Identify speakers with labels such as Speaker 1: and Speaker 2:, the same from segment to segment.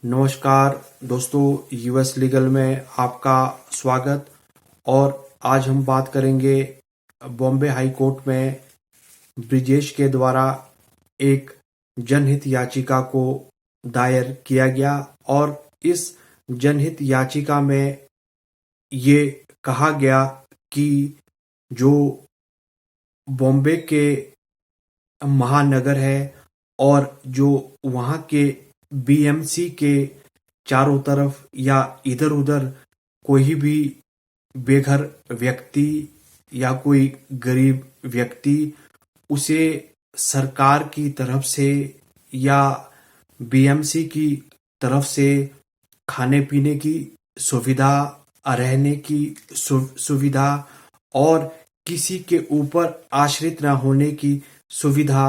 Speaker 1: नमस्कार दोस्तों, US legal में आपका स्वागत। और आज हम बात करेंगे बॉम्बे हाई कोर्ट में ब्रिजेश के द्वारा एक जनहित याचिका को दायर किया गया। और इस जनहित याचिका में ये कहा गया कि जो बॉम्बे के महानगर है और जो वहाँ के बीएमसी के चारों तरफ या इधर उधर कोई भी बेघर व्यक्ति या कोई गरीब व्यक्ति उसे सरकार की तरफ से या बीएमसी की तरफ से खाने पीने की सुविधा, रहने की सुविधा और किसी के ऊपर आश्रित न होने की सुविधा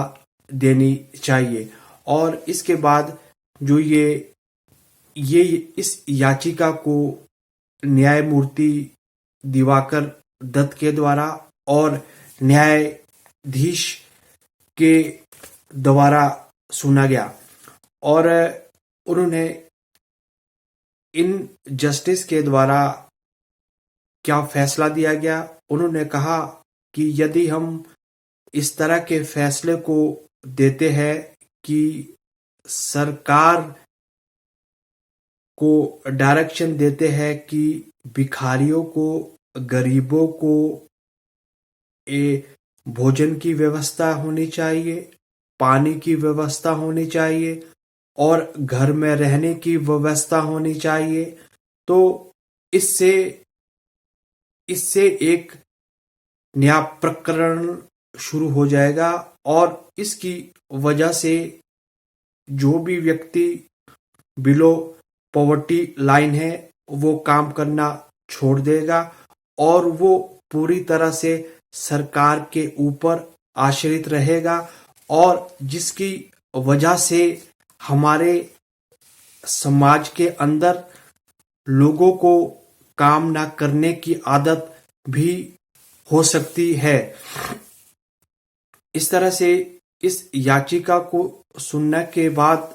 Speaker 1: देनी चाहिए। और इसके बाद जो ये इस याचिका को न्यायमूर्ति दिवाकर दत्त के द्वारा और न्यायाधीश के द्वारा सुना गया। और उन्होंने इन जस्टिस के द्वारा क्या फैसला दिया गया, उन्होंने कहा कि यदि हम इस तरह के फैसले को देते हैं कि सरकार को डायरेक्शन देते हैं कि भिखारियों को, गरीबों को भोजन की व्यवस्था होनी चाहिए, पानी की व्यवस्था होनी चाहिए और घर में रहने की व्यवस्था होनी चाहिए, तो इससे एक नया प्रकरण शुरू हो जाएगा। और इसकी वजह से जो भी व्यक्ति बिलो पॉवर्टी लाइन है वो काम करना छोड़ देगा और वो पूरी तरह से सरकार के ऊपर आश्रित रहेगा, और जिसकी वजह से हमारे समाज के अंदर लोगों को काम ना करने की आदत भी हो सकती है। इस तरह से इस याचिका को सुनने के बाद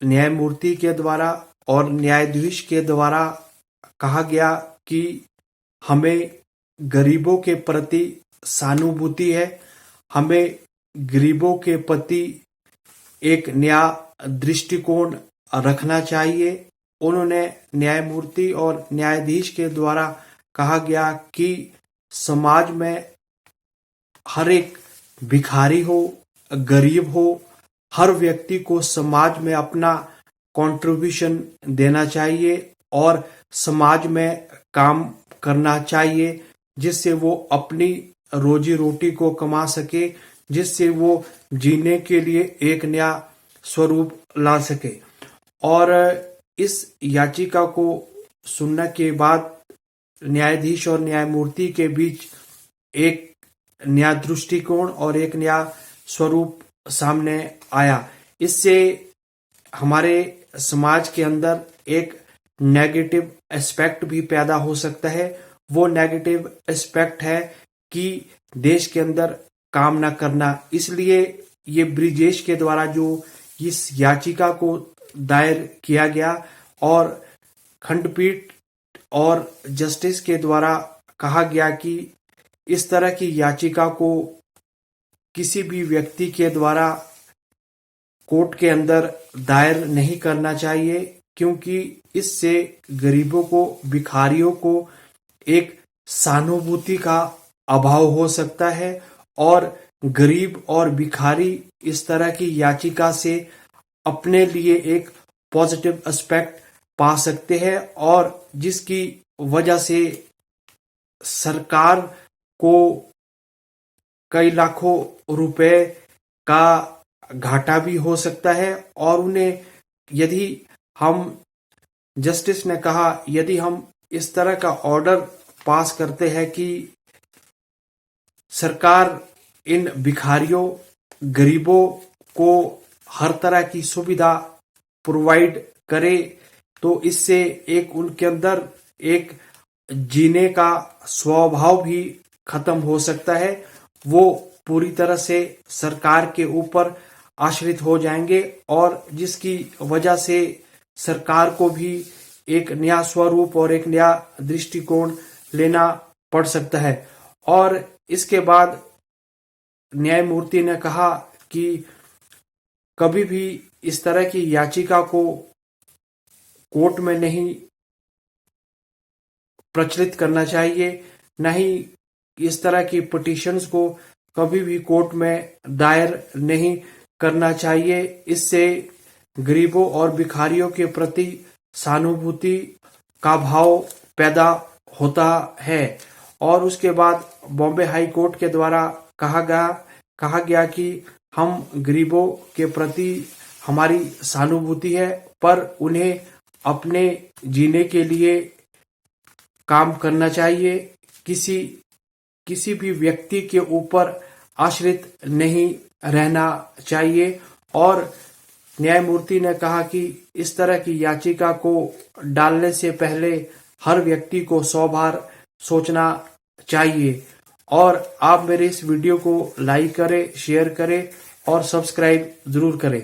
Speaker 1: न्यायमूर्ति के द्वारा और न्यायाधीश के द्वारा कहा गया कि हमें गरीबों के प्रति सहानुभूति है, हमें गरीबों के प्रति एक नया दृष्टिकोण रखना चाहिए। उन्होंने न्यायमूर्ति और न्यायाधीश के द्वारा कहा गया कि समाज में हर एक भिखारी हो, गरीब हो, हर व्यक्ति को समाज में अपना कंट्रीब्यूशन देना चाहिए और समाज में काम करना चाहिए, जिससे वो अपनी रोजी रोटी को कमा सके, जिससे वो जीने के लिए एक नया स्वरूप ला सके। और इस याचिका को सुनने के बाद न्यायाधीश और न्यायमूर्ति के बीच एक नया दृष्टिकोण और एक नया स्वरूप सामने आया। इससे हमारे समाज के अंदर एक नेगेटिव एस्पेक्ट भी पैदा हो सकता है। वो नेगेटिव एस्पेक्ट है कि देश के अंदर काम ना करना। इसलिए ये ब्रिजेश के द्वारा जो इस याचिका को दायर किया गया और खंडपीठ और जस्टिस के द्वारा कहा गया कि इस तरह की याचिका को किसी भी व्यक्ति के द्वारा कोर्ट के अंदर दायर नहीं करना चाहिए, क्योंकि इससे गरीबों को, भिखारियों को एक सहानुभूति का अभाव हो सकता है और गरीब और भिखारी इस तरह की याचिका से अपने लिए एक पॉजिटिव एस्पेक्ट पा सकते हैं, और जिसकी वजह से सरकार को कई लाखों रुपए का घाटा भी हो सकता है। और उन्हें, यदि हम, जस्टिस ने कहा, यदि हम इस तरह का ऑर्डर पास करते हैं कि सरकार इन भिखारियों, गरीबों को हर तरह की सुविधा प्रोवाइड करे, तो इससे एक उनके अंदर एक जीने का स्वभाव भी खत्म हो सकता है। वो पूरी तरह से सरकार के ऊपर आश्रित हो जाएंगे और जिसकी वजह से सरकार को भी एक नया स्वरूप और एक नया दृष्टिकोण लेना पड़ सकता है। और इसके बाद न्यायमूर्ति ने कहा कि कभी भी इस तरह की याचिका को कोर्ट में नहीं प्रचलित करना चाहिए, न ही इस तरह की पिटीशंस को कभी भी कोर्ट में दायर नहीं करना चाहिए। इससे गरीबों और भिखारियों के प्रति सहानुभूति का भाव पैदा होता है। और उसके बाद बॉम्बे हाई कोर्ट के द्वारा कहा गया कि हम गरीबों के प्रति हमारी सहानुभूति है, पर उन्हें अपने जीने के लिए काम करना चाहिए। किसी भी व्यक्ति के ऊपर आश्रित नहीं रहना चाहिए। और न्यायमूर्ति ने कहा कि इस तरह की याचिका को डालने से पहले हर व्यक्ति को 100 बार सोचना चाहिए। और आप मेरे इस वीडियो को लाइक करें, शेयर करें और सब्सक्राइब जरूर करें।